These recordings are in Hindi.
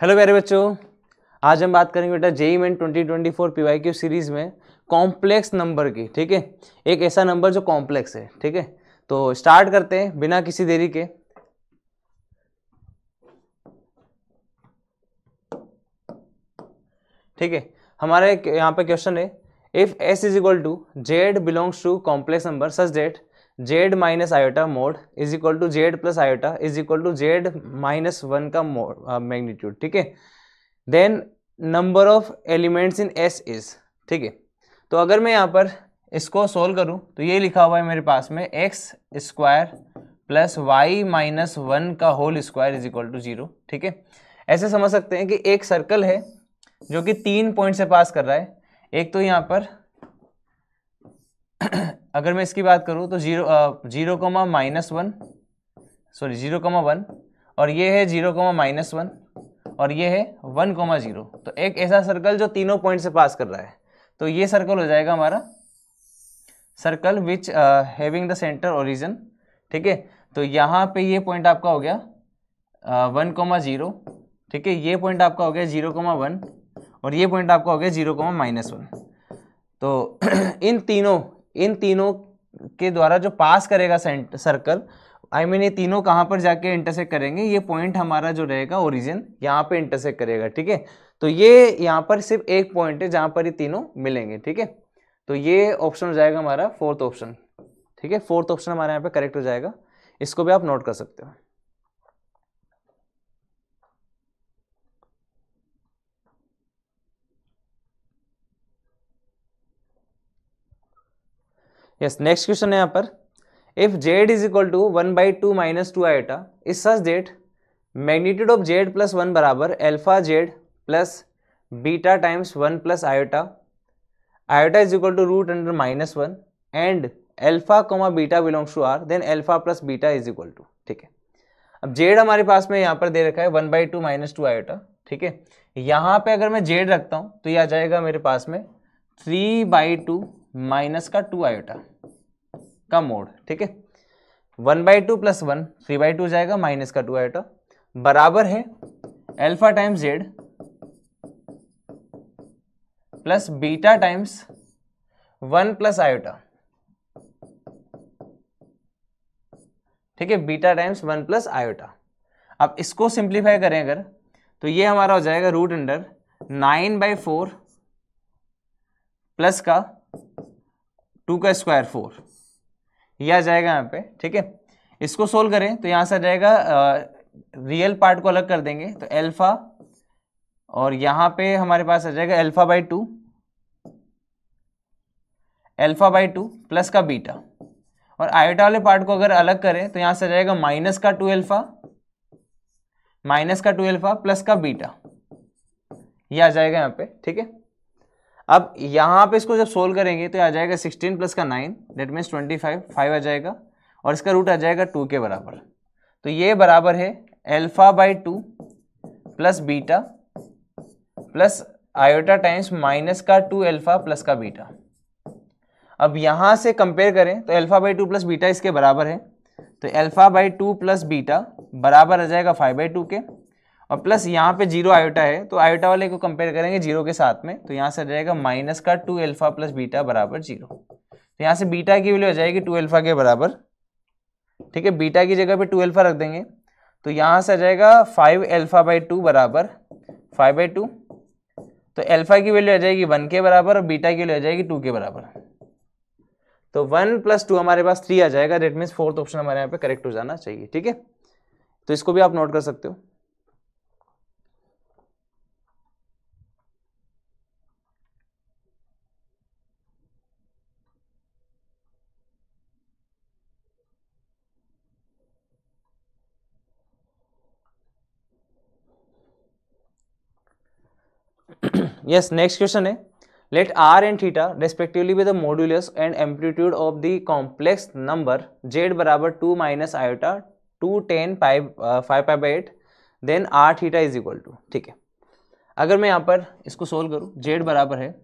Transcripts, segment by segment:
हेलो प्यारे बच्चों, आज हम बात करेंगे बेटा जेईई मेन 2024 पीवाईक्यू सीरीज में कॉम्प्लेक्स नंबर की। ठीक है, एक ऐसा नंबर जो कॉम्प्लेक्स है। ठीक है, तो स्टार्ट करते हैं बिना किसी देरी के। ठीक है, हमारे यहाँ पे क्वेश्चन है, if s is equal to Z belongs to complex number such that Z minus iota mod is equal to Z plus iota is equal to Z minus one का मैग्नीट्यूड। ठीक है, then number of elements in S is. ठीक है, तो अगर मैं यहाँ पर इसको सोल्व करूँ तो ये लिखा हुआ है मेरे पास में x square plus y minus one का whole square is equal to 0। ठीक है, ऐसे समझ सकते हैं कि एक सर्कल है जो कि 3 पॉइंट से पास कर रहा है। एक तो यहाँ पर अगर मैं इसकी बात करूँ तो 0,-1 सॉरी 0,1 और ये है 0,-1 और ये है 1,0। तो एक ऐसा सर्कल जो तीनों पॉइंट से पास कर रहा है, तो ये सर्कल हो जाएगा हमारा circle which having the centre origin. ठीक है, तो यहाँ पे ये पॉइंट आपका हो गया 1,0। ठीक है, ये पॉइंट आपका हो गया 0,1 और ये पॉइंट आपका हो गया 0,-1। तो इन तीनों के द्वारा जो पास करेगा सर्कल, ये तीनों कहाँ पर जाके इंटरसेक्ट करेंगे, ये पॉइंट हमारा जो रहेगा ओरिजिन यहाँ पे इंटरसेक्ट करेगा। ठीक है, तो ये यहाँ पर सिर्फ एक पॉइंट है जहाँ पर ये तीनों मिलेंगे। ठीक है, तो ये ऑप्शन हो जाएगा हमारा फोर्थ ऑप्शन। ठीक है, फोर्थ ऑप्शन हमारे यहाँ पे करेक्ट हो जाएगा, इसको भी आप नोट कर सकते हो। यस, नेक्स्ट क्वेश्चन है यहाँ पर, if Z is equal to 1/2 minus 2 iota is such that magnitude of Z plus 1 बराबर alpha Z plus beta times 1 plus iota iota is equal to root under -1 and alpha comma beta belongs to R, then alpha plus beta is equal to. ठीक है, अब जेड हमारे पास में यहाँ पर दे रखा है 1/2 माइनस 2 आयोटा। ठीक है, यहाँ पे अगर मैं जेड रखता हूँ तो ये आ जाएगा मेरे पास में 3/2 माइनस का 2 आयोटा का मोड। ठीक है, 1/2 प्लस 1 3/2 जाएगा माइनस का 2 आयोटा बराबर है alpha times Z plus beta times 1 plus iota. ठीक है, बीटा टाइम्स 1 प्लस आयोटा। अब इसको सिंप्लीफाई करें अगर, तो ये हमारा हो जाएगा रूट अंडर 9/4 प्लस का 2 का स्क्वायर 4, यह आ जाएगा यहाँ पे। ठीक है, इसको सोल्व करें तो यहाँ से आ जाएगा, रियल पार्ट को अलग कर देंगे तो एल्फा, और यहाँ पे हमारे पास आ जाएगा एल्फा/2 प्लस का बीटा, और आयोटा वाले पार्ट को अगर अलग करें तो यहाँ से आ जाएगा माइनस का 2 अल्फा प्लस का बीटा, यह आ जाएगा यहाँ पे। ठीक है, अब यहाँ पे इसको जब सोल्व करेंगे तो आ जाएगा 16 प्लस का 9 दैट मीन्स 5 आ जाएगा, और इसका रूट आ जाएगा 2 के बराबर। तो ये बराबर है alpha plus beta plus iota times minus का 2 अल्फा प्लस का बीटा। अब यहाँ से कंपेयर करें तो एल्फा/2 प्लस बीटा इसके बराबर है, तो एल्फा/2 प्लस बीटा बराबर आ जाएगा 5/2 के, और प्लस यहाँ पे 0 आयोटा है तो आयोटा वाले को कंपेयर करेंगे 0 के साथ में, तो यहाँ से आ जाएगा माइनस का 2 अल्फा प्लस बीटा बराबर 0। तो यहाँ से बीटा की वैल्यू आ जाएगी 2 अल्फा के बराबर। ठीक है, बीटा की जगह पे 2 अल्फा रख देंगे तो यहाँ से आ जाएगा 5 अल्फा/2 बराबर 5/2। तो अल्फा की वैल्यू आ जाएगी 1 के बराबर और बीटा की वैल्यू आ जाएगी 2 के बराबर। तो 1 + 2 हमारे पास 3 आ जाएगा, दैट मीन्स फोर्थ ऑप्शन हमारे यहाँ पे करेक्ट हो जाना चाहिए। ठीक है, तो इसको भी आप नोट कर सकते हो। Yes, next question है, let r and theta respectively be the modulus and amplitude of the complex number z बराबर 2 minus iota 2 10 5/8 then r theta is equal to। ठीक है, अगर मैं यहाँ पर इसको सोल्व करूँ, z बराबर है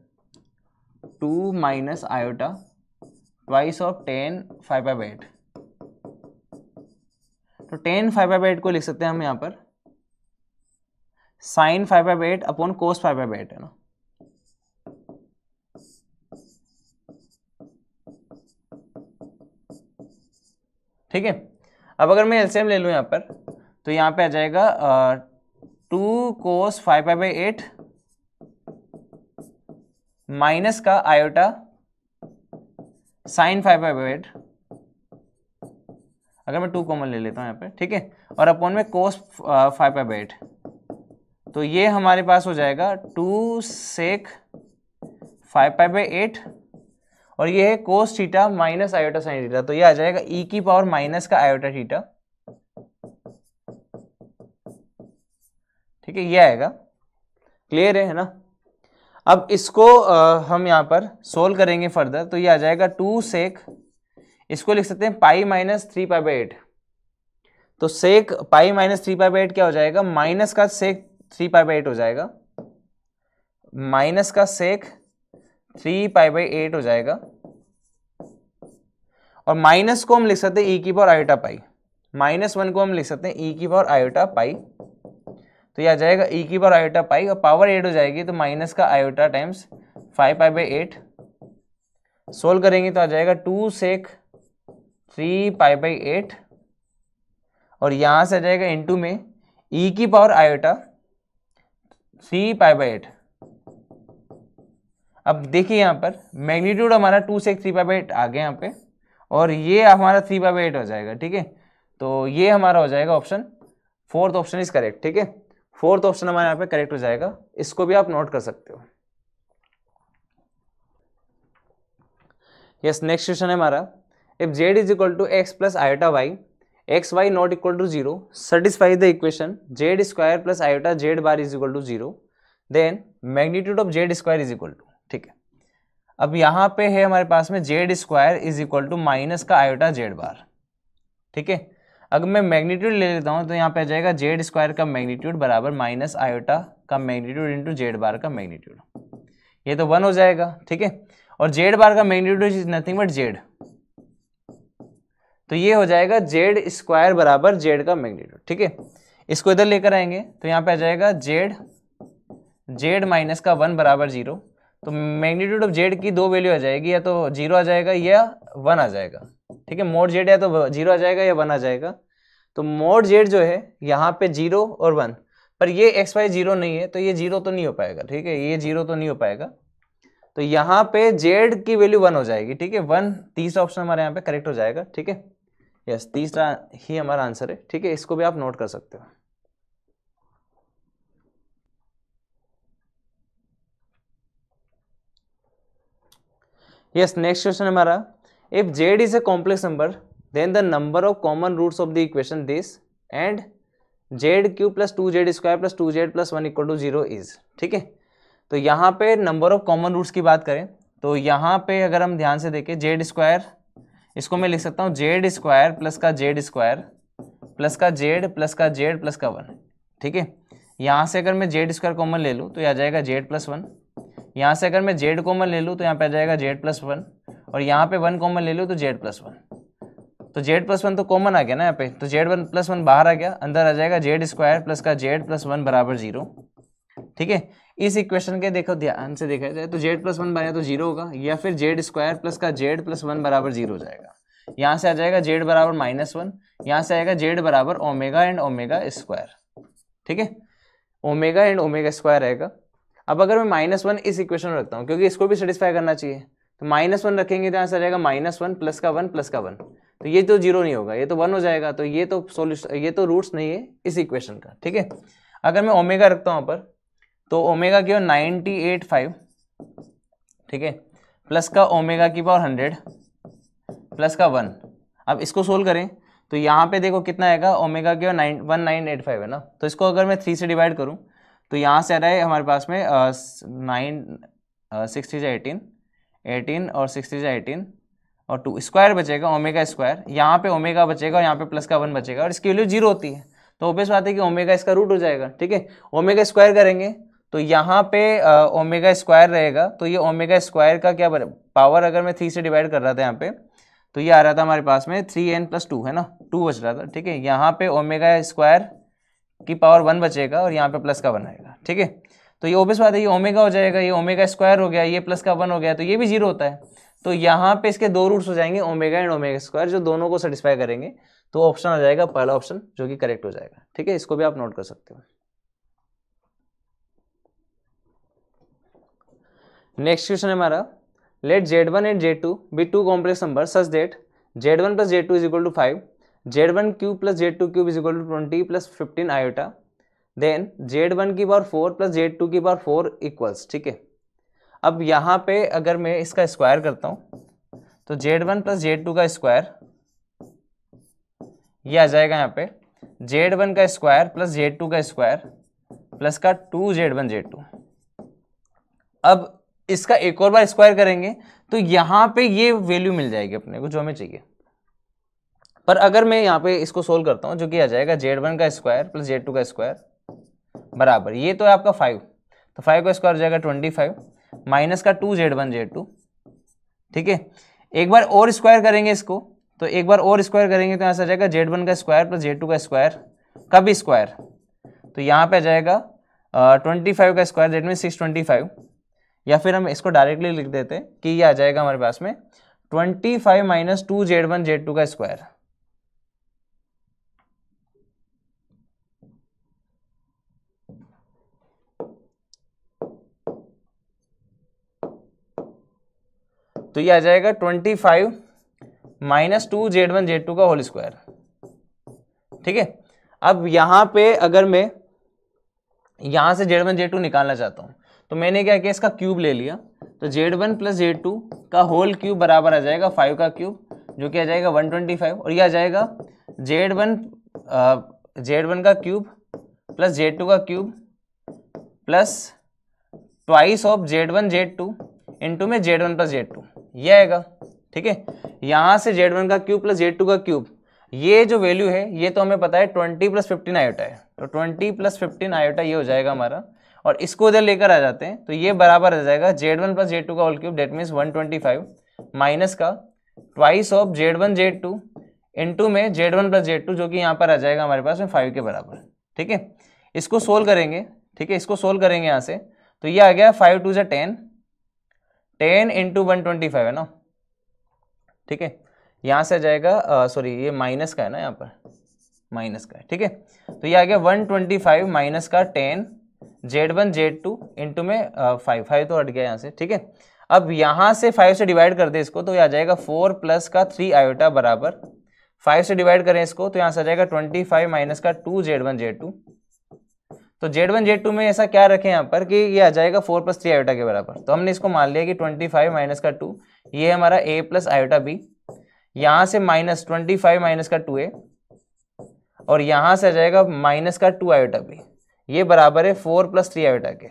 2 माइनस आयोटा ट्वाइस ऑफ 10 5/8, तो 10 5/8 को लिख सकते हैं हम यहाँ पर साइन 5/8 अपॉन कोस 5/8 है ना। ठीक है, अब अगर मैं एलसीएम ले लूँ यहाँ पर, तो यहाँ पे आ जाएगा 2 कोस 5/8 माइनस का आयोटा साइन 5/8, अगर मैं 2 कॉमन ले लेता हूँ यहाँ पे, ठीक है, और अपॉन में कोस 5/8, तो ये हमारे पास हो जाएगा 2 सेक 5/8 और ये है cos theta minus iota sine theta, तो ये आ जाएगा ई की पावर माइनस का आयोटा थीटा। ठीक है, ये आएगा। क्लियर है ना। अब इसको हम यहाँ पर सोल्व करेंगे फर्दर, तो ये आ जाएगा 2 सेक, इसको लिख सकते हैं पाई माइनस 3/8, तो सेक पाई माइनस 3/8 क्या हो जाएगा, माइनस का सेक 3/8 हो जाएगा, माइनस का सेक 3/8 हो जाएगा, और माइनस को हम लिख सकते हैं ई की पावर आयोटा पाई, -1 को हम लिख सकते हैं ई की पावर आयोटा पाई, तो यह आ जाएगा ई की पावर आयोटा पाई, और पावर 8 हो जाएगी तो माइनस का आयोटा टाइम्स 5/8, सोल्व करेंगे तो आ जाएगा 2 सेक 3/8, और यहां से आ जाएगा इनटू में ई की पावर आयोटा 3/8। अब देखिए यहाँ पर मैग्नीट्यूड हमारा 2 सेक 3/8 आ गया यहाँ पे, और ये हमारा 3/8 हो जाएगा। ठीक है, तो ये हमारा हो जाएगा option, fourth option is correct. ठीक है, फोर्थ ऑप्शन हमारे यहाँ पे करेक्ट हो जाएगा, इसको भी आप नोट कर सकते हो। यस, नेक्स्ट क्वेश्चन है हमारा, if z is equal to x plus iota y, X Y not equal to 0, satisfy the equation z square plus iota z bar is equal to 0, then magnitude of z square is equal to. ठीक है, अब यहाँ पे है हमारे पास में z square is equal to minus का आयोटा z बार। ठीक है, अगर मैं मैग्नीट्यूड ले लेता हूँ तो यहाँ पे आ जाएगा z स्क्वायर का मैग्नीट्यूड बराबर माइनस आयोटा का मैग्नीट्यूड इंटू z बार का मैग्नीट्यूड, ये तो 1 हो जाएगा। ठीक है, और z बार का magnitude is nothing but z, तो ये हो जाएगा z स्क्वायर बराबर z का मैग्नीट्यूड। ठीक है, इसको इधर लेकर आएंगे तो यहाँ पे आ जाएगा z माइनस का 1 बराबर 0, तो मैग्नीट्यूड ऑफ z की दो वैल्यू आ जाएगी, या तो 0 आ जाएगा या 1 आ जाएगा। ठीक है, मोड z है तो 0 आ जाएगा या 1 आ जाएगा, तो मोड z जो है यहाँ पे 0 और 1, पर ये एक्स वाई 0 नहीं है तो ये 0 तो नहीं हो पाएगा। ठीक है, ये 0 तो नहीं हो पाएगा, तो यहाँ पे z की वैल्यू 1 हो जाएगी। ठीक है, 1 तीसरा ऑप्शन हमारे यहाँ पे करेक्ट हो जाएगा। ठीक है, यस, तीसरा ही हमारा आंसर है। ठीक है, इसको भी आप नोट कर सकते हो। यस, नेक्स्ट क्वेश्चन हमारा, if z is a complex number then the number of common roots of the equation this and z³ plus 2z square plus 2z plus 1 equal to 0 is. ठीक है, तो यहाँ पे नंबर ऑफ कॉमन रूट्स की बात करें तो यहाँ पे अगर हम ध्यान से देखें z स्क्वायर, इसको मैं लिख सकता हूँ z स्क्वायर प्लस का z स्क्वायर प्लस का z प्लस का z प्लस का 1। ठीक है, यहाँ से अगर मैं z स्क्वायर कॉमन ले लूँ तो यह आ जाएगा z प्लस 1, यहाँ से अगर मैं z कॉमन ले लूँ तो यहाँ पे आ जाएगा z प्लस 1, और यहाँ पे 1 कॉमन ले लूँ तो z प्लस 1, तो z प्लस 1 तो कॉमन आ गया ना यहाँ पे, तो z1 प्लस 1 बाहर आ गया, अंदर आ जाएगा z स्क्वायर प्लस का z प्लस 1 बराबर 0। ठीक है, इस इक्वेशन के देखो ध्यान से देखा जाए तो z प्लस 1 बना तो 0 होगा, या फिर z स्क्वायर प्लस का z प्लस 1 बराबर 0 हो जाएगा। यहाँ से आ जाएगा z बराबर -1, यहाँ से आएगा z बराबर ओमेगा एंड ओमेगा स्क्वायर। ठीक है, ओमेगा एंड ओमेगा स्क्वायर रहेगा। अब अगर मैं -1 इस इक्वेशन में रखता हूँ, क्योंकि इसको भी सेटिस्फाई करना चाहिए, तो -1 रखेंगे तो यहाँ से आ जाएगा -1 प्लस का 1 प्लस का 1, तो ये तो 0 नहीं होगा, ये तो 1 हो जाएगा, तो ये तो सोल्यूशन, ये तो रूट्स नहीं है इस इक्वेशन का। ठीक है, अगर मैं ओमेगा रखता हूँ पर, तो ओमेगा की 98.5, ठीक है, प्लस का ओमेगा की पावर 100 प्लस का 1। अब इसको सोल्व करें तो यहाँ पे देखो कितना आएगा, ओमेगा की 1985 है ना, तो इसको अगर मैं 3 से डिवाइड करूँ तो यहाँ से आ रहा है हमारे पास में 6 3 18, 18 और 6 3 18 और 2 स्क्वायर बचेगा ओमेगा स्क्वायर, यहाँ पे ओमेगा बचेगा और यहाँ पे प्लस का 1 बचेगा, और इसकी वैल्यू 0 होती है, तो ऑब्वियस बात है कि ओमेगा इसका रूट हो जाएगा। ठीक है, ओमेगा स्क्वायर करेंगे तो यहाँ पे ओमेगा स्क्वायर रहेगा, तो ये ओमेगा स्क्वायर का क्या पावर, अगर मैं 3 से डिवाइड कर रहा था यहाँ पे, तो ये आ रहा था हमारे पास में 3n + 2 है ना, 2 बच रहा था। ठीक है, यहाँ पे ओमेगा स्क्वायर की पावर 1 बचेगा और यहाँ पे प्लस का 1 आएगा, ठीक है। तो ये ऑब्वियस बात है, ये ओमेगा हो जाएगा, ये ओमेगा स्क्वायर हो गया, ये प्लस का 1 हो गया, तो ये भी 0 होता है। तो यहाँ पे इसके दो रूट्स हो जाएंगे, ओमेगा एंड ओमेगा स्क्वायर, जो दोनों को सेटिस्फाई करेंगे। तो ऑप्शन आ जाएगा पहला ऑप्शन, जो कि करेक्ट हो जाएगा, ठीक है। इसको भी आप नोट कर सकते हो। नेक्स्ट क्वेश्चन है हमारा, let Z1 and Z2 be two complex number such that Z1 plus Z2 is equal to 5, Z1 cube plus Z2 cube is equal to 20 plus 15 iota, then Z1 की पावर 4 प्लस Z2 की पावर 4 इक्वल्स, ठीक है। अब यहाँ पे अगर मैं इसका स्क्वायर करता हूँ तो Z1 प्लस Z2 का स्क्वायर ये आ जाएगा यहाँ पे Z1 का स्क्वायर प्लस Z2 का स्क्वायर प्लस का 2Z1 Z2। अब इसका एक और बार स्क्वायर करेंगे तो यहाँ पे ये वैल्यू मिल जाएगी अपने को जो हमें चाहिए। पर अगर मैं यहाँ पे इसको सोल्व करता हूँ, जो कि आ जाएगा Z1 का स्क्वायर प्लस Z2 का स्क्वायर बराबर, ये तो है आपका 5, तो 5 का स्क्वायर हो जाएगा 25 माइनस का 2Z1 Z2, ठीक है। एक बार और स्क्वायर करेंगे इसको, तो एक बार और स्क्वायर करेंगे तो यहाँ से आ जाएगा Z1 का स्क्वायर प्लस Z2 का स्क्वायर का भी स्क्वायर, तो यहाँ पे आ जाएगा 25 का स्क्वायर, दैट मीन 625, या फिर हम इसको डायरेक्टली लिख देते हैं कि ये आ जाएगा हमारे पास में 25 माइनस 2Z1 Z2 का स्क्वायर। तो ये आ जाएगा 25 माइनस 2Z1 Z2 का होल स्क्वायर, ठीक है। अब यहाँ पे अगर मैं यहाँ से Z1 Z2 निकालना चाहता हूँ तो मैंने क्या किया, इसका क्यूब ले लिया, तो Z1 प्लस Z2 का होल क्यूब बराबर आ जाएगा 5 का क्यूब, जो कि आ जाएगा 125, और ये आ जाएगा Z1 का क्यूब प्लस Z2 का cube plus twice of Z1 Z2 into में Z1 प्लस Z2, ये आएगा, ठीक है। यहाँ से Z1 का क्यूब प्लस Z2 का क्यूब, ये जो वैल्यू है ये तो हमें पता है 20 प्लस 15 आयोटा है, तो 20 प्लस 15 आयोटा ये हो जाएगा हमारा, और इसको इधर लेकर आ जाते हैं तो ये बराबर आ जाएगा Z1 प्लस Z2 का whole cube, that means 125 minus का twice of Z1 Z2 into में Z1 प्लस Z2, जो कि यहाँ पर आ जाएगा हमारे पास में 5 के बराबर, ठीक है। इसको सोल्व करेंगे, ठीक है, इसको सोल्व करेंगे यहाँ से, तो ये आ गया 5 2 10, 10 इंटू 125 है ना, ठीक है। यहाँ से आ जाएगा सॉरी ये माइनस का है ना, यहाँ पर माइनस का है, ठीक है। तो ये आ गया 125 माइनस का 10 Z1 Z2 इंटू में 5 तो हट गया यहाँ से, ठीक है। अब यहाँ से 5 से डिवाइड कर दे इसको, तो ये आ जाएगा 4 प्लस का 3 आयोटा बराबर 5 से डिवाइड करें इसको, तो यहाँ से आ जाएगा 25 माइनस का 2Z1 Z2। तो Z1 Z2 में ऐसा क्या रखें यहाँ पर कि ये आ जाएगा 4 प्लस 3 आयोटा के बराबर, तो हमने इसको मान लिया कि 25 माइनस का 2 ये हमारा A प्लस आयोटा B, यहाँ से माइनस 25 माइनस का 2A, और यहाँ से आ जाएगा माइनस का 2 आयोटा B, ये बराबर है 4 प्लस 3 आयोटा के,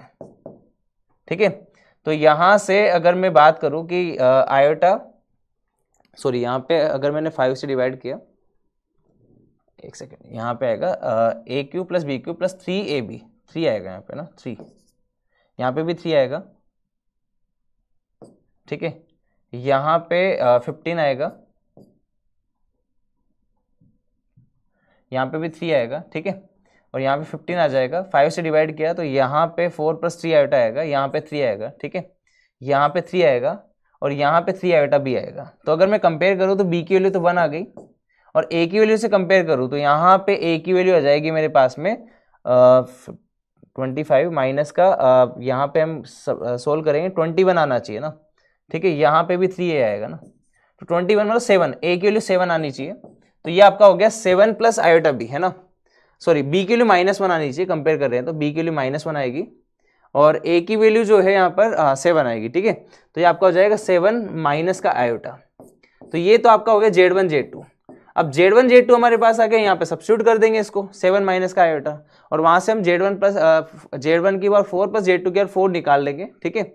ठीक है। तो यहाँ से अगर मैं बात करूँ कि आयोटा सॉरी यहाँ पे अगर मैंने 5 से डिवाइड किया, एक सेकेंड, यहाँ पे आएगा a cube plus b cube plus 3AB, 3 आएगा यहाँ पे ना, 3, यहाँ पे भी 3 आएगा, ठीक है। यहाँ पे 15 आएगा, यहाँ पे भी 3 आएगा, ठीक है, और यहाँ पे 15 आ जाएगा। 5 से डिवाइड किया तो यहाँ पे 4 प्लस 3 आयोटा आएगा, यहाँ पे 3 आएगा, ठीक है, यहाँ पे 3 आएगा, और यहाँ पे 3 आयोटा भी आएगा। तो अगर मैं कंपेयर करूँ तो बी की वैल्यू तो 1 आ गई, और ए की वैल्यू से कंपेयर करूँ तो यहाँ पे ए की वैल्यू आ जाएगी मेरे पास में 25 माइनस का यहाँ पे हम सोल्व करेंगे 21 आना चाहिए ना, ठीक है, यहाँ पे भी 3A आएगा ना, तो 21 मतलब 7, ए की वैल्यू 7 आनी चाहिए, तो ये आपका हो गया 7 प्लस आयोटा बी, है ना, सॉरी बी की वैल्यू -1 आनी चाहिए, कंपेयर कर रहे हैं तो बी की वैल्यू -1 आएगी, और ए की वैल्यू जो है यहाँ पर 7 आएगी, ठीक है। तो ये आपका हो जाएगा 7 माइनस का आयोटा, तो ये तो आपका हो गया Z1 Z2। अब Z1 Z2 हमारे पास आ गया, यहाँ पे सब्स्टिट्यूट कर देंगे इसको 7 माइनस का आयोटा, और वहां से हम Z1 की बार 4 प्लस Z2 की बार 4 निकाल लेंगे, ठीक है।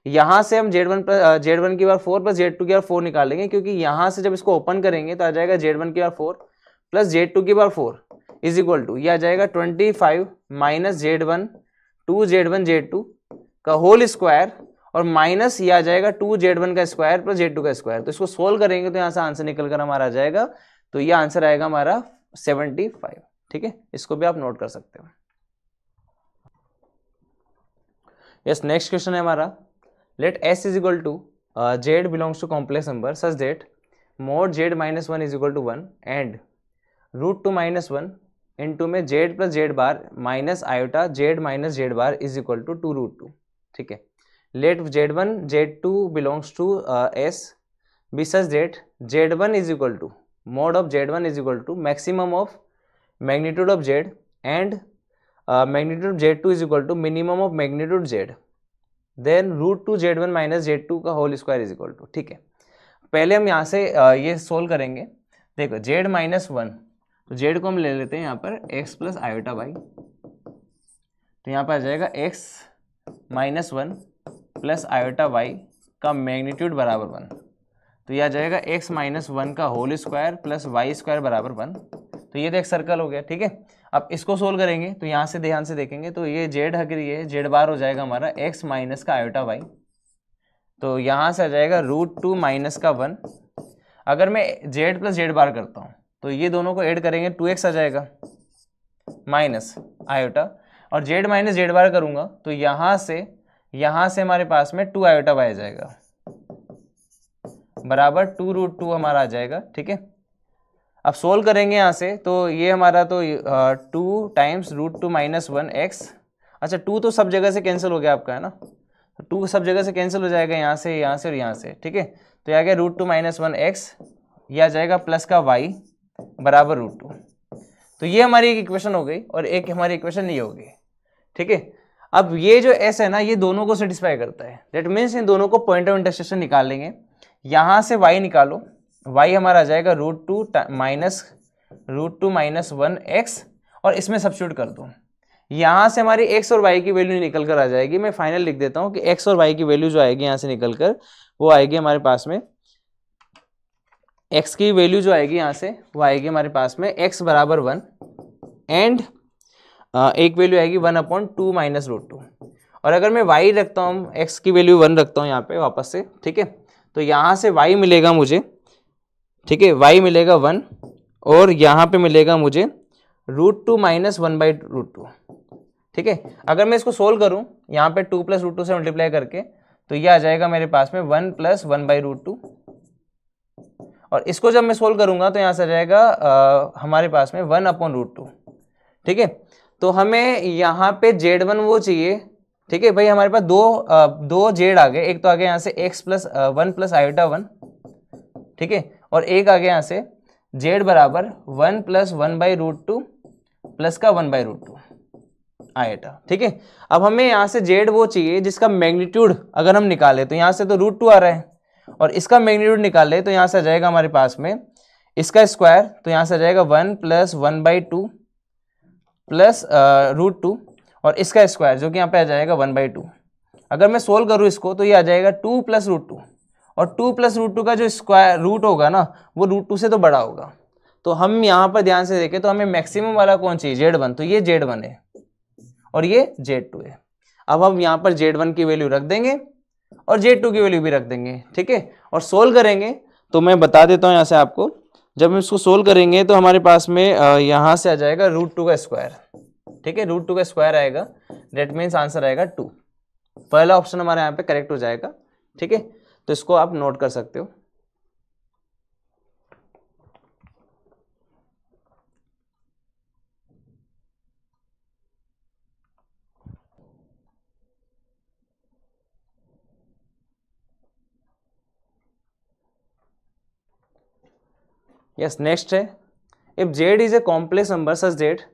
यहाँ से हम Z1 की बार 4 प्लस Z2 की बार 4 निकाल लेंगे, क्योंकि यहाँ से जब इसको ओपन करेंगे तो आ जाएगा Z1 की बार 4 प्लस Z2 की बार 4 इज इक्वल टू, ये आ जाएगा 25 माइनस Z1 2Z1 Z2 का होल स्क्वायर, और माइनस ये आ जाएगा 2Z1 का स्क्वायर प्लस Z2 का स्क्वायर। तो इसको सोल्व करेंगे तो यहाँ से आंसर निकल कर हमारा आ जाएगा, तो ये आंसर आएगा हमारा 75, ठीक है, इसको भी आप नोट कर सकते हो। यस, नेक्स्ट क्वेश्चन है हमारा, let S is equal to Z belongs to complex number such that mod z minus one is equal to one and root two minus one into में z plus z bar minus iota z minus z bar is equal to two root two. ठीक है, let z one z two belongs to S be such that z one is equal to mod of z1 is equal to maximum of magnitude of z and magnitude of z2 is equal to minimum of magnitude z, then root 2 z1 minus z2 का whole square is equal to. ठीक है, पहले हम यहाँ से ये सोल्व करेंगे। देखो z माइनस वन, तो z को हम ले लेते हैं यहाँ पर x प्लस आयोटा वाई, तो यहाँ पर आ जाएगा x minus one plus iota Y का मैग्नीट्यूड बराबर वन, तो यह आ जाएगा x माइनस वन का whole square plus Y square बराबर वन। तो ये तो एक सर्कल हो गया। ठीक है, अब इसको सोल्व करेंगे तो यहाँ से ध्यान से देखेंगे तो ये जेड हक रही है, जेड बार हो जाएगा हमारा x माइनस का आयोटा वाई, तो यहाँ से आ जाएगा रूट टू माइनस का वन। अगर मैं जेड प्लस जेड बार करता हूँ तो ये दोनों को ऐड करेंगे 2x आ जाएगा माइनस आयोटा, और जेड माइनस जेड बार करूँगा तो यहाँ से हमारे पास में 2 आयोटा वाई आ जाएगा बराबर टू रूट टू हमारा आ जाएगा। ठीक है, अब सोल्व करेंगे यहाँ से तो ये हमारा तो 2 times root two minus one X, अच्छा 2 तो सब जगह से कैंसिल हो गया आपका, है ना, 2 सब जगह से कैंसिल हो जाएगा यहाँ से और यहाँ से। ठीक है, तो आ गया root two minus one X, यह आ जाएगा प्लस का वाई बराबर रूट टू। तो ये हमारी एक इक्वेशन हो गई और एक हमारी इक्वेशन ये हो गई। ठीक है, अब ये जो एस है ना, ये दोनों को सेटिस्फाई करता है, दैट मीन्स इन दोनों को पॉइंट ऑफ इंटरसेक्शन निकाल लेंगे। यहाँ से y निकालो, y हमारा आ जाएगा root two minus one X, और इसमें सब्स्टिट्यूट कर दो। यहाँ से हमारी x और y की वैल्यू निकल कर आ जाएगी। मैं फाइनल लिख देता हूँ कि x और y की वैल्यू जो आएगी यहाँ से निकल कर वो आएगी हमारे पास में, x की वैल्यू जो आएगी यहाँ से वो आएगी हमारे पास में x बराबर वन एंड एक वैल्यू आएगी one upon two minus root two. और अगर मैं y रखता हूँ, x की वैल्यू वन रखता हूँ यहाँ पे वापस से, ठीक है, तो यहाँ से y मिलेगा मुझे, ठीक है, y मिलेगा वन और यहाँ पे मिलेगा मुझे root two minus one by root two. ठीक है, अगर मैं इसको सोल्व करूँ यहाँ पे 2 प्लस रूट टू से मल्टीप्लाई करके तो ये आ जाएगा मेरे पास में 1 plus one by root two, और इसको जब मैं सोल्व करूँगा तो यहाँ से आ जाएगा हमारे पास में 1 अपॉन रूट टू। ठीक है, तो हमें यहाँ पे z1 वो चाहिए। ठीक है भाई, हमारे पास दो जेड आ गए, एक तो आ गया यहाँ से x plus one plus iota one, ठीक है, और एक आ गया यहाँ से z बराबर 1 plus one by root two plus का 1 बाई रूट टू आयोटा। ठीक है, अब हमें यहाँ से z वो चाहिए जिसका मैग्नीट्यूड अगर हम निकाले तो यहाँ से तो रूट टू आ रहा है, और इसका मैग्नीट्यूड निकाले तो यहाँ से आ जाएगा हमारे पास में इसका स्क्वायर, तो यहाँ से आ जाएगा 1 plus one by two plus root two, और इसका स्क्वायर जो कि यहाँ पे आ जाएगा 1 बाई टू। अगर मैं सोल्व करूँ इसको तो ये आ जाएगा 2 प्लस रूट टू, और 2 प्लस रूट टू का जो स्क्वायर रूट होगा ना वो रूट टू से तो बड़ा होगा। तो हम यहाँ पर ध्यान से देखें तो हमें मैक्सिमम वाला कौन चाहिए, z1, तो ये z1 है और ये z2 है। अब हम यहाँ पर z1 की वैल्यू रख देंगे और z2 की वैल्यू भी रख देंगे। ठीक है, और सोल्व करेंगे तो मैं बता देता हूँ यहाँ से आपको, जब हम इसको सोल्व करेंगे तो हमारे पास में यहाँ से आ जाएगा रूट टू का स्क्वायर। ठीक है, रूट टू का स्क्वायर आएगा, दैट मीन्स आंसर आएगा 2। पहला ऑप्शन हमारे यहाँ पे करेक्ट हो जाएगा। ठीक है, तो इसको आप नोट कर सकते हो। यस, नेक्स्ट है, if z is a complex number such that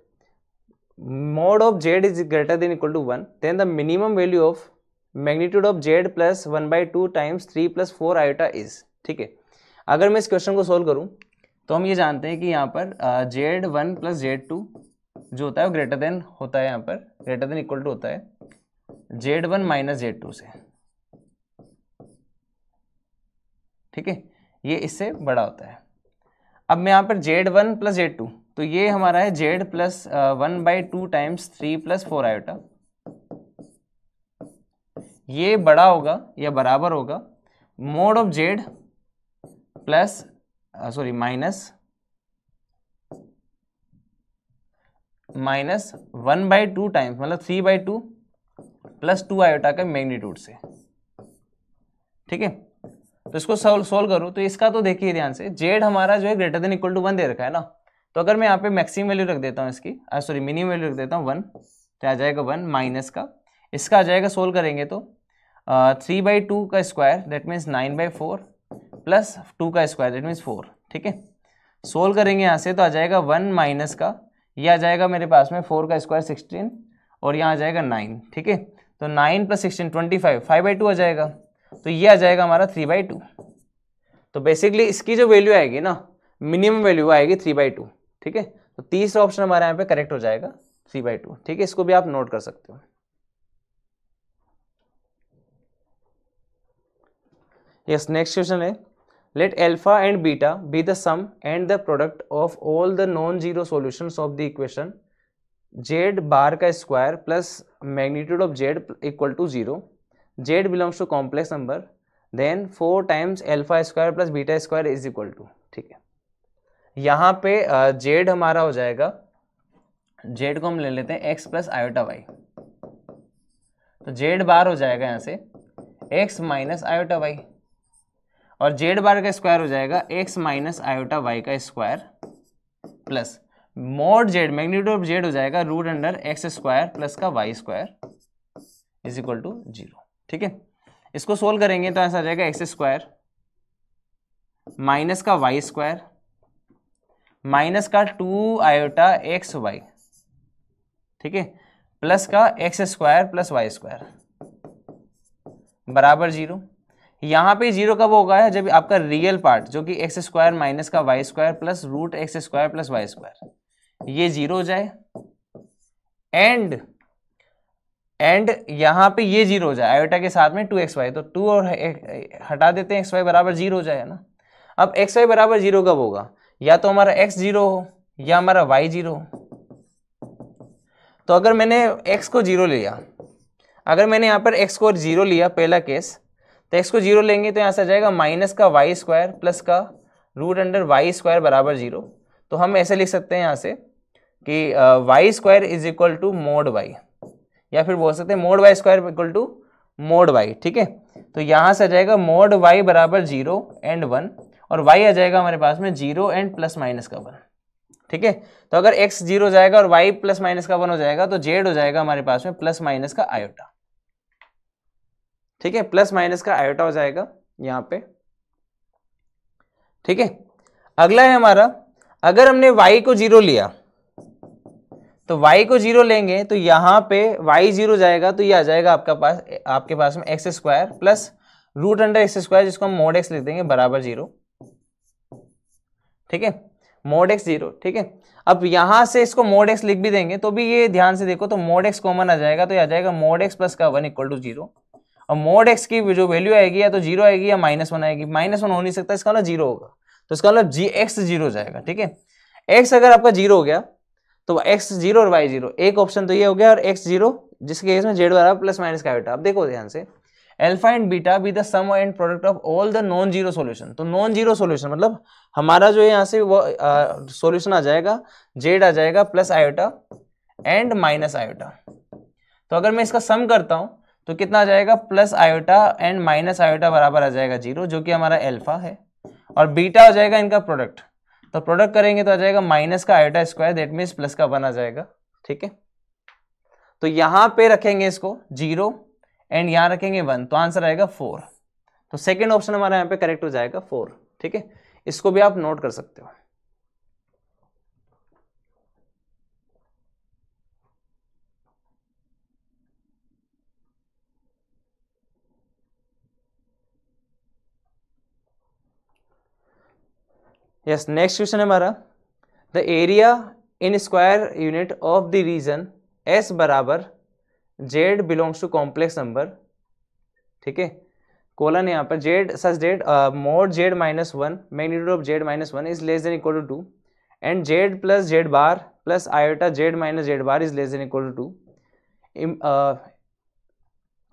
mod of z is greater than equal to 1, then the minimum value of magnitude of z plus 1 by 2 times 3 plus 4 iota is। ठीक है, अगर मैं इस क्वेश्चन को सोल्व करूं तो हम ये जानते हैं कि यहाँ पर z1 प्लस z2 जो होता है वो ग्रेटर देन होता है, यहाँ पर ग्रेटर देन इक्वल टू होता है z1 माइनस z2 से। ठीक है, ये इससे बड़ा होता है। अब मैं यहाँ पर z1 प्लस z2, तो ये हमारा है z plus one by two times 3 plus 4 iota, ये बड़ा होगा या बराबर होगा mode of z plus minus minus 1/2 times मतलब 3/2 प्लस 2 आयोटा का मैग्नीट्यूड से, ठीक है। तो इसको सोल्व करो तो इसका तो देखिए ध्यान से, जेड हमारा जो है ग्रेटर देन इक्वल टू 1 दे रखा है ना, तो अगर मैं यहाँ पे मैक्सिमम वैल्यू रख देता हूँ इसकी, सॉरी मिनिमम वैल्यू रख देता हूँ 1, तो आ जाएगा 1 माइनस का, इसका आ जाएगा सोल्व करेंगे तो 3/2 का स्क्वायर दैट मीन्स 9/4 प्लस 2 का स्क्वायर दैट मीन्स 4, ठीक है। सोल्व करेंगे यहाँ से तो आ जाएगा 1 माइनस का, ये आ जाएगा मेरे पास में 4 का स्क्वायर 16 और यहाँ आ जाएगा 9, ठीक है। तो 9 प्लस 16 25, 5/2 आ जाएगा, तो ये आ जाएगा हमारा 3/2। तो बेसिकली इसकी जो वैल्यू आएगी ना, मिनिमम वैल्यू आएगी 3/2, ठीक है। तो तीसरा ऑप्शन हमारे यहाँ पे करेक्ट हो जाएगा 3/2, ठीक है। इसको भी आप नोट कर सकते हो। यस, नेक्स्ट क्वेश्चन है, let alpha and beta be the sum and the product of all the non zero solutions of the equation z bar का square plus magnitude of z equal to 0, z belongs to complex number, then 4 times alpha square plus beta square is equal to, ठीक है। यहाँ पे जेड हमारा हो जाएगा, जेड को हम ले लेते हैं एक्स प्लस आयोटा वाई, तो जेड बार हो जाएगा यहाँ से एक्स माइनस आयोटा वाई, और जेड बार का स्क्वायर हो जाएगा एक्स माइनस आयोटा वाई का square plus mod z magnitude of z हो जाएगा root under x square plus का Y square is equal to 0, ठीक है। इसको सोल्व करेंगे तो ऐसा आ जाएगा एक्स स्क्वायर माइनस का वाई स्क्वायर माइनस का 2 आयोटा एक्स वाई, ठीक है, प्लस का X square plus Y square बराबर 0। यहाँ पे 0 कब होगा, जब आपका रियल पार्ट जो कि एक्स स्क्वायर माइनस का Y square plus root X square plus Y square ये 0 हो जाए, एंड यहाँ पे ये 0 हो जाए आयोटा के साथ में 2xy, तो 2 और हटा देते हैं xy बराबर 0 हो जाए ना। अब xy बराबर 0 कब होगा, या तो हमारा x 0 हो या हमारा y 0 हो। तो अगर मैंने x को 0 लिया, अगर मैंने यहाँ पर x को 0 लिया पहला केस, तो x को 0 लेंगे तो यहाँ से आ जाएगा माइनस का वाई स्क्वायर प्लस का रूट अंडर वाई स्क्वायर बराबर 0। तो हम ऐसे लिख सकते हैं यहाँ से कि Y square is equal to mod Y, या फिर बोल सकते हैं mod Y square equal to mod Y, ठीक है। तो यहाँ से आ जाएगा मोड वाई बराबर 0 एंड 1, और y आ जाएगा हमारे पास में 0 एंड प्लस माइनस का 1, ठीक है। तो अगर x 0 जाएगा और y प्लस माइनस का 1 हो जाएगा, तो z हो जाएगा हमारे पास में प्लस माइनस का आयोटा, ठीक है, प्लस माइनस का आयोटा हो जाएगा यहाँ पे, ठीक है। अगला है हमारा, अगर हमने y को 0 लिया तो y को 0 लेंगे तो यहाँ पे y 0 जाएगा, तो ये आ जाएगा आपके पास में x square plus root under x square जिसको हम मोड x लिख देंगे बराबर 0, ठीक है, मोड x 0, ठीक है। अब यहां से इसको मोड x लिख भी देंगे तो भी ये ध्यान से देखो तो मोड x कॉमन आ जाएगा, तो ये आ जाएगा मोड x प्लस का 1 इक्वल टू 0, और मोड x की जो वैल्यू आएगी या तो 0 आएगी या -1 आएगी, -1 हो नहीं सकता, इसका मतलब 0 होगा, तो इसका मतलब x 0 हो जाएगा, ठीक है। x अगर आपका 0 हो गया तो x 0 और y 0, एक ऑप्शन तो ये हो गया, और x 0 जिसके केस में z बराबर प्लस माइनस का आयोटा। अब देखो ध्यान से, alpha and beta be the sum and product of all the non zero solution, तो नॉन जीरो सॉल्यूशन मतलब हमारा जो है यहाँ से वो सॉल्यूशन आ जाएगा z आ जाएगा plus iota and minus iota. तो अगर मैं इसका सम करता हूं तो कितना आ जाएगा, plus iota and minus iota बराबर आ जाएगा 0, जो कि हमारा अल्फा है, और बीटा हो जाएगा इनका प्रोडक्ट, तो प्रोडक्ट करेंगे तो आ जाएगा माइनस का iota square that means plus का 1 आ जाएगा, ठीक है। तो यहां पे रखेंगे इसको 0 एंड यहां रखेंगे 1, तो आंसर आएगा 4। तो सेकंड ऑप्शन हमारा यहाँ पे करेक्ट हो जाएगा 4, ठीक है। इसको भी आप नोट कर सकते हो। यस, नेक्स्ट क्वेश्चन है हमारा, the area in square unit of the region S बराबर Z belongs to complex number, ठीक है, कोलन यहाँ पर Z such that mod Z minus 1 magnitude of Z minus 1 is less than equal to 2 and Z plus Z bar plus iota Z minus Z bar is less than equal to 2,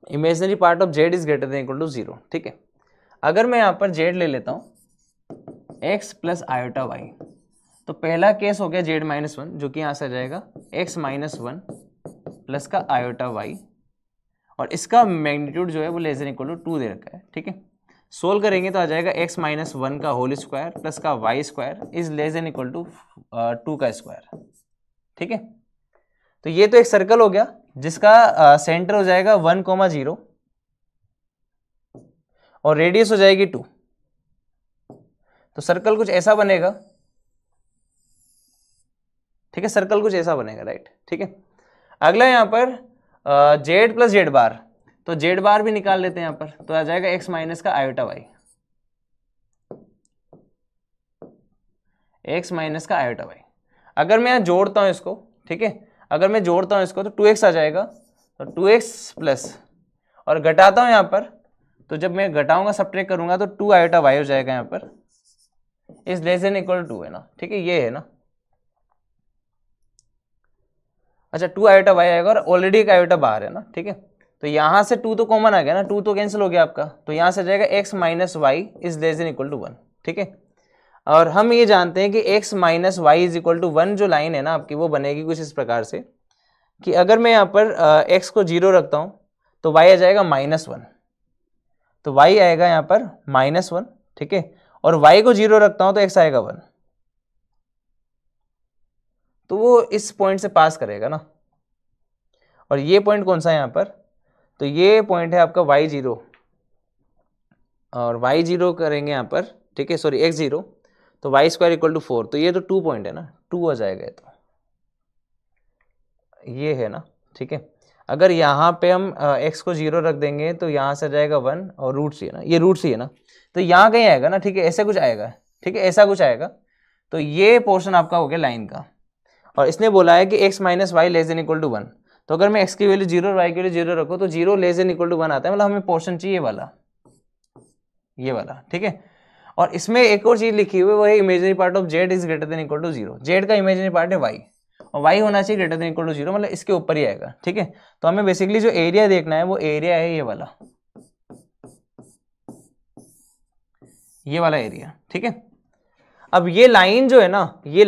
imaginary part of Z is greater than equal to 0, ठीक है। अगर मैं यहाँ पर Z ले लेता हूँ x प्लस आयोटा वाई, तो पहला केस हो गया z माइनस वन, जो कि यहाँ से आ जाएगा x माइनस वन प्लस का आयोटा y, और इसका मैग्नीट्यूड जो है वो लेस देन इक्वल टू 2 दे रखा है, ठीक है। सोल्व करेंगे तो आ जाएगा x माइनस वन का होल स्क्वायर प्लस का y square is less than equal to 2 का स्क्वायर, ठीक है। तो ये तो एक सर्कल हो गया जिसका सेंटर हो जाएगा 1,0 और रेडियस हो जाएगी 2। तो सर्कल कुछ ऐसा बनेगा, ठीक है, सर्कल कुछ ऐसा बनेगा, राइट, ठीक है। अगला यहाँ पर z प्लस जेड बार, तो जेड बार भी निकाल लेते हैं यहाँ पर, तो आ जाएगा x माइनस का आयोटा y, x माइनस का आयोटा y। अगर मैं यहाँ जोड़ता हूँ इसको, ठीक है, अगर मैं जोड़ता हूँ इसको तो 2x आ जाएगा, तो 2x प्लस, और घटाता हूँ यहाँ पर, तो जब मैं घटाऊंगा सब्ट्रैक्ट करूंगा तो 2 आयोटा y हो जाएगा यहाँ पर, is less than equal to 2 है ना, ठीक है, ये है ना। अच्छा 2 आयोटा y आएगा और ऑलरेडी एक आयोटा बाहर है ना, ठीक है। तो यहाँ से 2 तो कॉमन आ गया ना, 2 तो कैंसिल हो गया आपका, तो यहाँ से आ जाएगा x minus Y is less than equal to 1, ठीक है। और हम ये जानते हैं कि x minus Y is equal to 1 जो लाइन है ना आपकी, वो बनेगी कुछ इस प्रकार से कि अगर मैं यहाँ पर x को 0 रखता हूँ तो y आ जाएगा -1, तो y आएगा यहाँ पर -1, ठीक है, और y को 0 रखता हूँ तो x आएगा 1, तो वो इस पॉइंट से पास करेगा ना। और ये पॉइंट कौन सा है यहाँ पर, तो ये पॉइंट है आपका y0, और y0 करेंगे यहाँ पर, ठीक है, सॉरी x0, तो y स्क्वायर इक्वल टू 4, तो ये तो 2 पॉइंट है ना, 2 आ जाएगा, तो ये है ना, ठीक है। अगर यहाँ पे हम x को 0 रख देंगे तो यहाँ से आ जाएगा 1, और रूट सी है ना, ये रूट सी है ना, तो यहाँ कहीं आएगा ना, ठीक है, ऐसे कुछ आएगा, ठीक है, ऐसा कुछ आएगा। तो ये पोर्शन आपका हो गया लाइन का, और इसने बोला है कि x minus Y less than equal to 1, तो अगर मैं x की वैल्यू 0 और y की वैल्यू 0 रखूँ तो 0 लेस देन इक्वल टू 1 आता है, मतलब हमें पोर्शन चाहिए ये वाला, ठीक है। और इसमें एक और चीज लिखी हुई है, वो है imaginary part of z is greater than equal to 0, z का इमेजिनरी पार्ट है y, और y होना चाहिए ग्रेटर देन इक्वल टू 0, मतलब इसके ऊपर ही आएगा, ठीक है। तो हमें बेसिकली जो एरिया देखना है वो एरिया है ये वाला एरिया, ठीक है। अब ये लाइन जो है ना, ये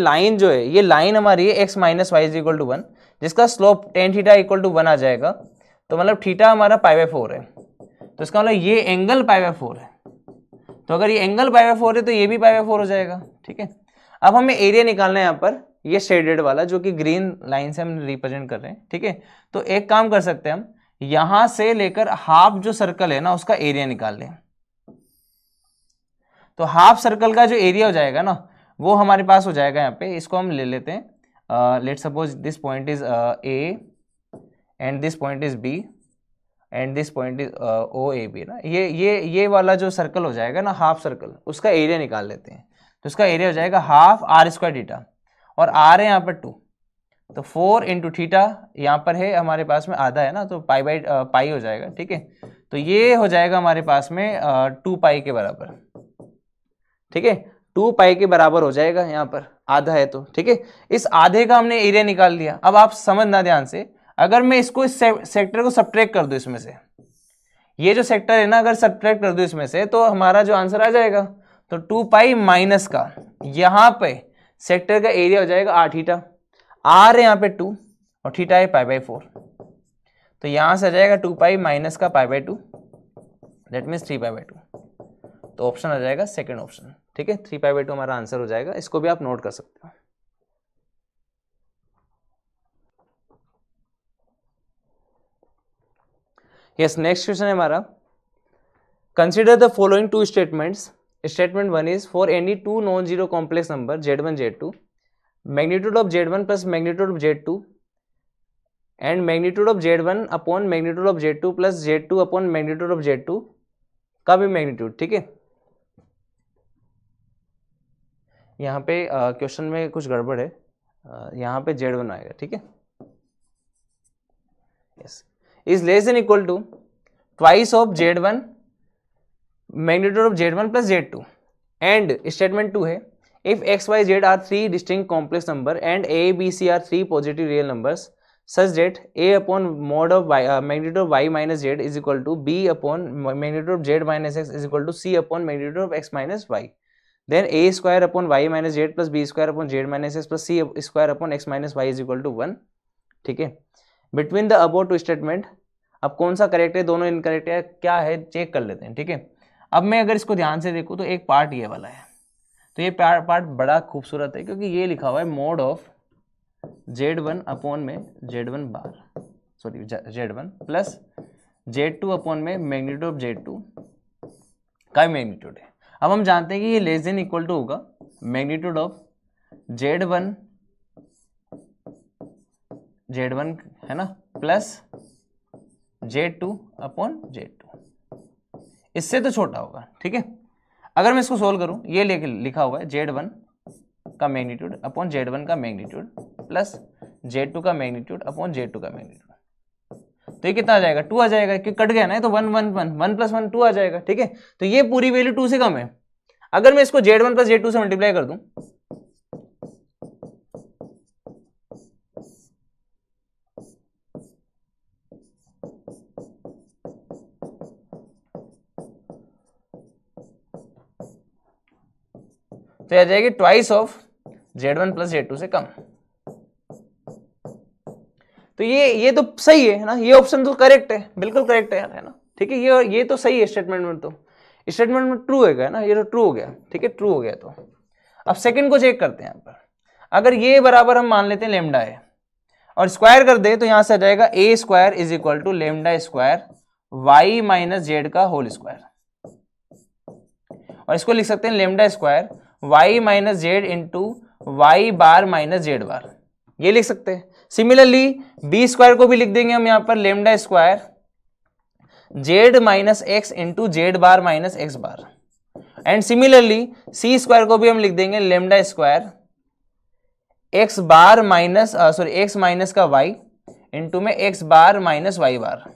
लाइन हमारी है x minus Y is equal to 1, जिसका slope tan theta equal to 1 आ जाएगा, तो मतलब थीटा हमारा π/4 है, तो इसका मतलब ये एंगल π/4 है, तो अगर ये एंगल π/4 है तो ये भी π/4 हो जाएगा, ठीक है। अब हमें एरिया निकालना है यहाँ पर, ये शेडेड वाला जो कि ग्रीन लाइन से हम रिप्रेजेंट कर रहे हैं, ठीक है। तो एक काम कर सकते हैं हम, यहां से लेकर हाफ जो सर्कल है ना उसका एरिया निकाल लें, तो हाफ सर्कल का जो एरिया हो जाएगा ना वो हमारे पास हो जाएगा यहाँ पे, इसको हम ले लेते हैं, let suppose this point is A and this point is B and this point is O A B ना, ये वाला जो सर्कल हो जाएगा ना हाफ सर्कल, उसका एरिया निकाल लेते हैं। तो उसका एरिया हो जाएगा हाफ आर स्क्वायर थीटा, और आर है यहाँ पर 2, तो 4 इंटू थीटा यहाँ पर है हमारे पास में आधा है ना, तो पाई हो जाएगा, ठीक है। तो ये हो जाएगा हमारे पास में 2 पाई के बराबर, ठीक है, 2 पाई के बराबर हो जाएगा, यहाँ पर आधा है तो, ठीक है। इस आधे का हमने एरिया निकाल लिया। अब आप समझना ध्यान से, अगर मैं इसको इस सेक्टर को सब्ट्रैक्ट कर दूं इसमें से, ये जो सेक्टर है ना अगर सब्ट्रैक्ट कर दूं इसमें से, तो हमारा जो आंसर आ जाएगा, तो 2 पाई माइनस का यहाँ पे सेक्टर का एरिया हो जाएगा आर थीटा, आर है यहाँ पे 2 और थीटा है π/4, तो यहाँ से आ जाएगा 2 पाई माइनस का π/2, दैट मीन्स 3π/2, तो ऑप्शन आ जाएगा सेकंड ऑप्शन, ठीक है, 3π/2 हमारा आंसर हो जाएगा। इसको भी आप नोट कर सकते हो। यस, नेक्स्ट क्वेश्चन है हमारा, consider the following 2 statements. Statement 1 is for any 2 non zero complex number z1 z2, magnitude of z1 plus magnitude of z2 and magnitude of z1 upon magnitude of z2 plus z2 upon magnitude of z2 का भी मैग्नीट्यूड, ठीक है। यहाँ पे क्वेश्चन में कुछ गड़बड़ है, यहाँ पे z1 आएगा, ठीक है। Yes, is less than equal to twice of z1 magnitude of z1 plus z2, and statement 2 है if x y z are 3 distinct complex number and a b c are 3 positive real numbers such that a upon mod of y magnitude of y minus z is equal to b upon magnitude of z minus x is equal to c upon magnitude of x minus y. देन A square upon Y minus Z plus B square upon Z minus S plus C square upon X minus Y is equal to 1। ठीक है, between the above two statement अब कौन सा करेक्ट है, दोनों इनकरेक्ट है, क्या है चेक कर लेते हैं। ठीक है, अब मैं अगर इसको ध्यान से देखूँ तो एक पार्ट ये वाला है, तो ये पार्ट बड़ा खूबसूरत है क्योंकि ये लिखा हुआ है मोड ऑफ Z1 अपॉन में Z1 bar, sorry Z1 plus Z2 upon में मैग्नीट्यूड ऑफ Z2 का मैग्नीट्यूड है। अब हम जानते हैं कि ये लेस देन इक्वल टू होगा मैग्नीट्यूड ऑफ Z1 है ना प्लस Z2 अपॉन Z2, इससे तो छोटा होगा। ठीक है, अगर मैं इसको सोल्व करूं, ये लिखा हुआ है Z1 का मैग्नीट्यूड अपॉन Z1 का मैग्नीट्यूड प्लस Z2 का मैग्नीट्यूड अपॉन Z2 का मैग्नीट्यूड, तो ये कितना आ जाएगा 2 आ जाएगा, क्योंकि कट गया ना, तो 1 1 1 1 प्लस 1 2 आ जाएगा। ठीक है, तो ये पूरी वैल्यू 2 से कम है। अगर मैं इसको Z1 प्लस Z2 से मल्टीप्लाई कर दूं तो आ जाएगी twice of Z1 plus Z2 से कम। तो ये तो सही है ना, ये ऑप्शन तो करेक्ट है, बिल्कुल करेक्ट है यार, है ना। ठीक है, ये तो सही है, स्टेटमेंट में तो स्टेटमेंट में ट्रू है ना, ये तो ट्रू हो गया। ठीक है, ट्रू हो गया। तो अब सेकंड को चेक करते हैं। यहाँ पर अगर ये बराबर हम मान लेते हैं लेमडा है और स्क्वायर कर दे तो यहां से आ जाएगा a square is equal to lambda square y minus z का होल स्क्वायर, और इसको लिख सकते हैं lambda square y minus z into y bar minus z bar, ये लिख सकते हैं। सिमिलरली बी स्क्वायर को भी लिख देंगे हम यहाँ पर lambda square z minus x into z bar minus x bar, and similarly c square को भी हम लिख देंगे lambda square x bar minus x minus का वाई इंटू में x bar minus y bar.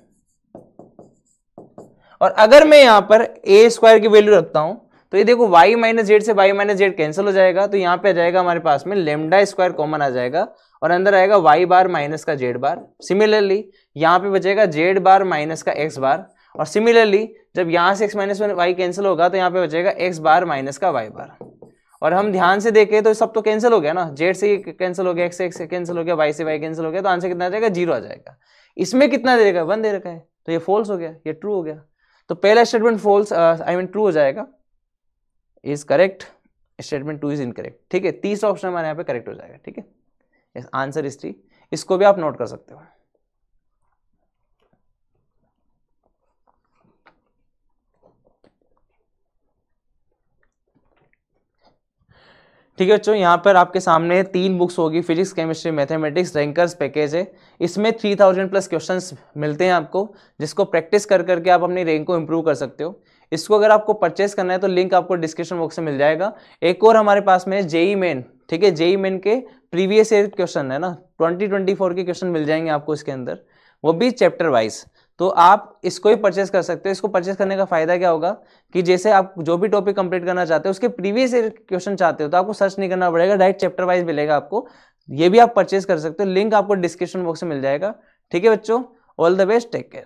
और अगर मैं यहां पर ए स्क्वायर की वैल्यू रखता हूं तो ये देखो y माइनस जेड से y माइनस जेड कैंसिल हो जाएगा, तो यहाँ पे आ जाएगा हमारे पास में लेमडा स्क्वायर कॉमन आ जाएगा और अंदर आएगा y बार माइनस का जेड बार। सिमिलरली यहाँ पे बचेगा जेड बार माइनस का x बार, और सिमिलरली जब यहाँ से x माइनस वाई कैंसिल होगा तो यहाँ पे बचेगा x बार माइनस का y बार। और हम ध्यान से देखें तो सब तो कैंसिल हो गया ना, जेड से कैंसिल हो गया, x से कैंसिल हो गया, y से y कैंसिल हो गया, तो आंसर कितना आ जाएगा 0 आ जाएगा। इसमें कितना दे रखा है 1 दे रखा है, तो ये फॉल्स हो गया, ये ट्रू हो गया। तो पहला स्टेटमेंट फॉल्स ट्रू हो जाएगा, is correct, statement 2 is incorrect. ठीक है, तीसरा ऑप्शन हमारे यहाँ पे करेक्ट हो जाएगा। ठीक है, आंसर इज 3, इसको भी आप नोट कर सकते हो। ठीक है बच्चों, यहाँ पर आपके सामने 3 बुक्स होगी, physics chemistry mathematics, rankers package है। इसमें 3000 प्लस क्वेश्चंस मिलते हैं आपको, जिसको प्रैक्टिस कर करके आप अपनी रैंक को इंप्रूव कर सकते हो। इसको अगर आपको परचेस करना है तो लिंक आपको डिस्क्रिप्शन बॉक्स में मिल जाएगा। एक और हमारे पास में जेई मेन, ठीक है, जेई मेन के प्रीवियस ईयर क्वेश्चन है ना, 2024 के क्वेश्चन मिल जाएंगे आपको इसके अंदर, वो भी चैप्टर वाइज। तो आप इसको ही परचेस कर सकते हो। इसको परचेस करने का फायदा क्या होगा कि जैसे आप जो भी टॉपिक कंप्लीट करना चाहते हो उसके प्रीवियस ईयर क्वेश्चन चाहते हो तो आपको सर्च नहीं करना पड़ेगा, डायरेक्ट चैप्टर वाइज मिलेगा आपको। ये भी आप परचेस कर सकते हो, लिंक आपको डिस्क्रिप्शन बॉक्स में मिल जाएगा। ठीक है बच्चों, all the best, take care.